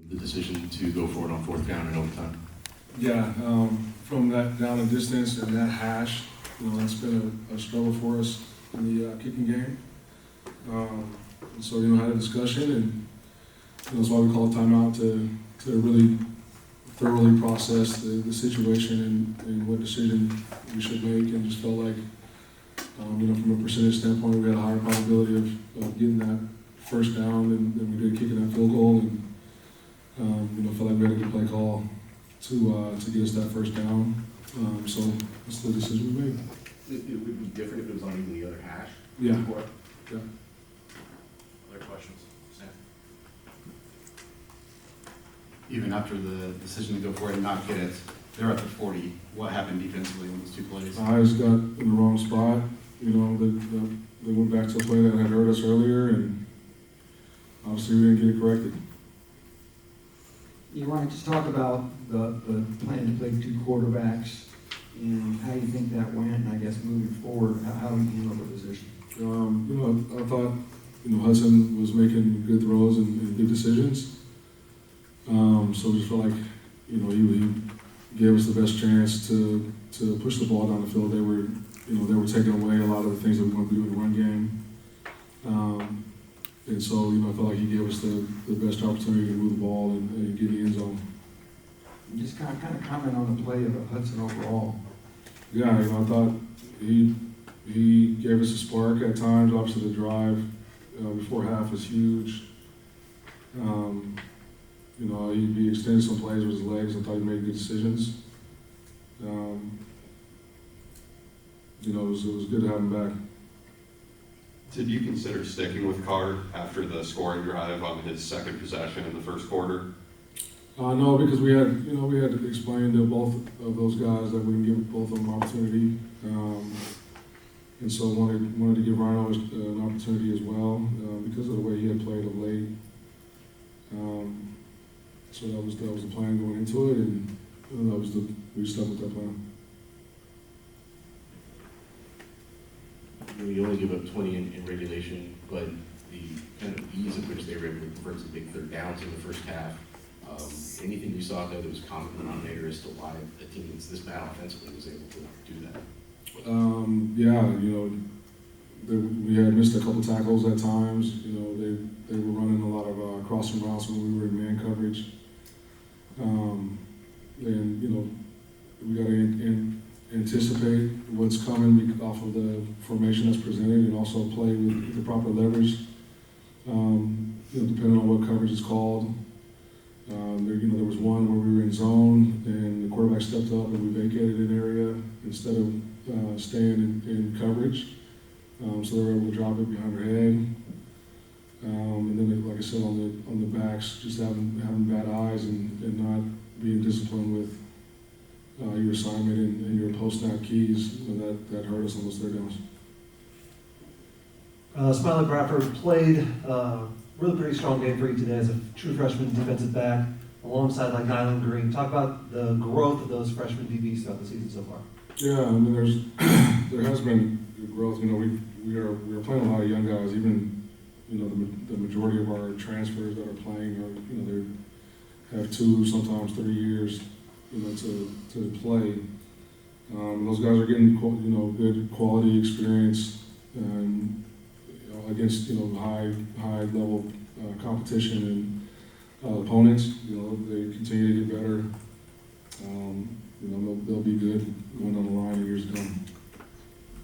the decision to go for it on fourth down and overtime? Yeah, from that down and distance and that hash, that's been a struggle for us in the kicking game. And so, had a discussion, and that's why we called timeout to really thoroughly process the situation and what decision we should make, and just felt like, from a percentage standpoint, we had a higher probability of getting that first down than we did kicking that field goal, and felt like we had a good play call to get us that first down. So that's the decision we made. It would be different if it was on even the other hash? Yeah. Yeah. Other questions? Sam? Even after the decision to go for it and not get it, they're at the 40. What happened defensively on those two plays? I just got in the wrong spot. They went back to a play that had hurt us earlier, and obviously we didn't get it corrected. You want to just talk about the plan to play two quarterbacks and how you think that went, and I guess moving forward, how do you handle the position? I thought, Hudson was making good throws and good decisions. So we just felt like, he gave us the best chance to push the ball down the field. They were taking away a lot of the things that we want to do in the run game. And so, I felt like he gave us the best opportunity to move the ball and get in the end zone. Just kind of comment on the play of Hudson overall. Yeah, I thought he gave us a spark at times. Obviously, the drive before half was huge. He extended some plays with his legs. I thought he made good decisions. It was good to have him back. Did you consider sticking with Carr after the scoring drive on his second possession in the first quarter? No, because we had explained to both of those guys that we can give both of them opportunity, and so wanted to give Rhino an opportunity as well because of the way he had played of late. So that was the plan going into it, and we stuck with that plan. You only give up 20 in regulation, but the kind of ease at which they were able to convert some big third downs in the first half. Anything you saw there that was common denominator as to why a team that's this bad offensively was able to do that? We had missed a couple tackles at times. They were running a lot of crossing routes when we were in man coverage. We got to anticipate what's coming off of the formation that's presented, and also play with the proper leverage. Depending on what coverage is called. There was one where we were in zone and the quarterback stepped up and we vacated an area instead of staying in coverage. So they were able to drop it behind their head. And then, like I said, on the backs, just having bad eyes and not being disciplined with your assignment and your post-snap keys, that hurt us on those third downs. Smiley Bradford played really pretty strong game for you today as a true freshman defensive back, alongside like Nyland Green. Talk about the growth of those freshman DBs throughout the season so far. Yeah, there has been growth. We are playing a lot of young guys. Even the majority of our transfers that are playing are they have 2, sometimes 3 years to play. Those guys are getting good quality experience against high level competition and opponents. They continue to get better. They'll be good going down the line in years to come.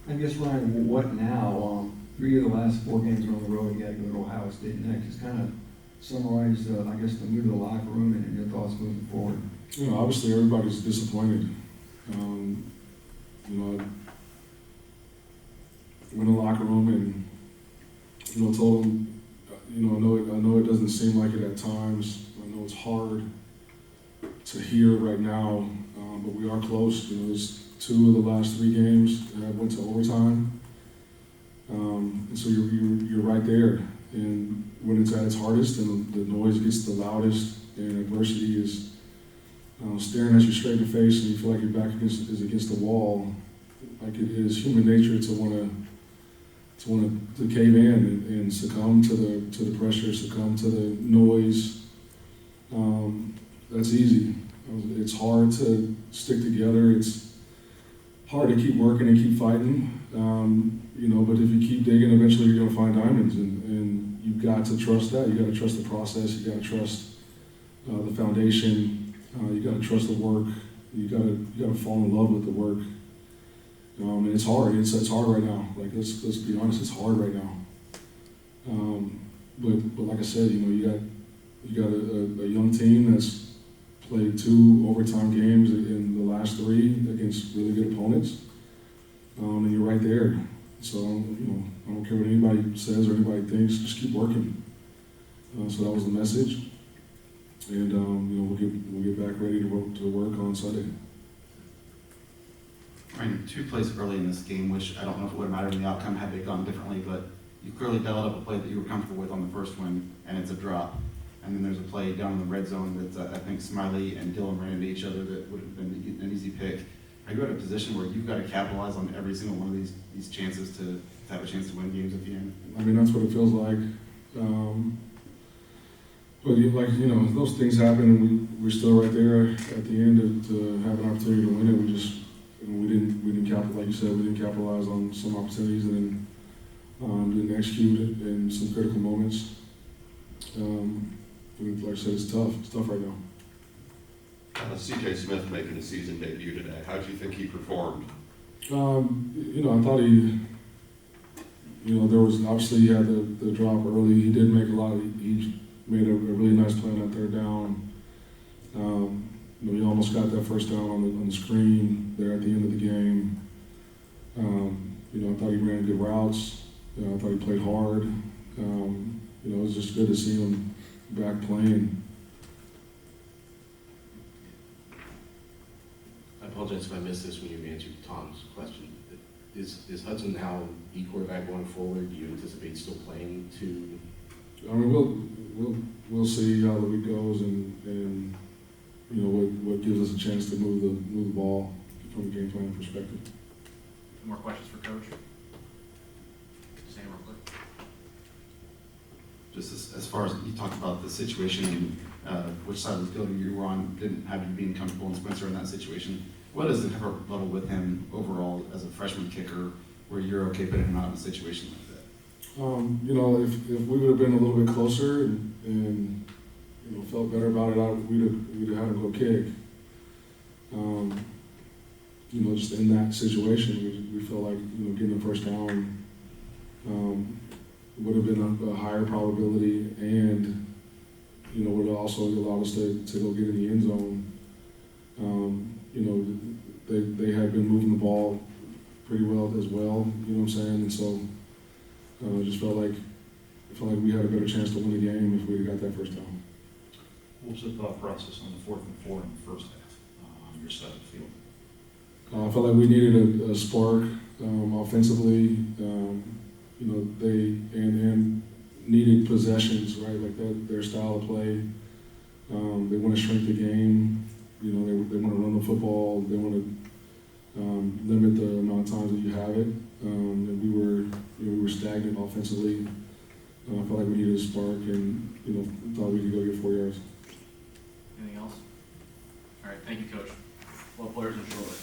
I guess, Ryan, what now? 3 of the last 4 games are on the road. You got to go to Ohio State next. Just kind of summarize, the mood of the locker room and your thoughts moving forward. Obviously everybody's disappointed. Went in the locker room and told them, I know it doesn't seem like it at times. I know it's hard to hear right now, but we are close. There's 2 of the last 3 games that went to overtime, and so you're right there. And when it's at its hardest and the noise gets the loudest and adversity is staring at you straight in the face and you feel like your back is against the wall, like it is human nature to want to cave in and succumb to the pressure, succumb to the noise. that's easy. It's hard to stick together. It's hard to keep working and keep fighting. But if you keep digging, eventually you're gonna find diamonds, and you've got to trust that. You gotta trust the process. You gotta trust the foundation. You gotta trust the work. You gotta fall in love with the work. And it's hard. It's hard right now. Like let's be honest, it's hard right now. But like I said, you got a young team that's played 2 overtime games in the last 3 against really good opponents, and you're right there. So I don't care what anybody says or anybody thinks. Just keep working. So that was the message, and we'll get back ready to work on Sunday. Ryan, 2 plays early in this game, which I don't know if it would have mattered in the outcome had they gone differently, but you clearly dialed up a play that you were comfortable with on the first one, and it's a drop. And then there's a play down in the red zone that I think Smiley and Dillon ran into each other that would have been an easy pick. Are you at a position where you've got to capitalize on every single one of these chances to have a chance to win games at the end? I mean, that's what it feels like. But those things happen, and we're still right there at the end to have an opportunity to win it. We didn't capitalize, like you said, we didn't capitalize on some opportunities, and didn't execute it in some critical moments. Like I said, it's tough. It's tough right now. C.J. Smith making a season debut today. How do you think he performed? I thought there was obviously he had the drop early. He did make a lot. He made a really nice play on that 3rd down. He almost got that first down on the screen there at the end of the game. I thought he ran good routes. I thought he played hard. It was just good to see him back playing. I apologize if I missed this when you answered Tom's question. Is Hudson now the quarterback going forward? Do you anticipate still playing to? I mean, we'll see how the week goes, and what gives us a chance to move the ball from a game plan perspective. Any more questions for Coach? Sam, real quick. Just as far as you talked about the situation and which side of the field you were on, didn't have you being comfortable in Spencer in that situation. What is the comfort level with him overall as a freshman kicker, where you're okay putting him out in a situation like that? If we would have been a little bit closer and felt better about it, we'd have had him go kick. Just in that situation, we felt like getting the first down would have been a higher probability, and would have also allowed us to go get in the end zone. They had been moving the ball pretty well as well, you know what I'm saying? And so I just felt like we had a better chance to win the game if we had got that first down. What was the thought process on the 4th and 4 in the first half on your side of the field? I felt like we needed a spark offensively. They needed possessions, right? Like their style of play. They want to shrink the game. They want to run the football. They want to limit the amount of times that you have it. And we were stagnant offensively. I felt like we needed a spark, and thought we could go get 4 yards. Anything else? All right, thank you, Coach. Well, players and short.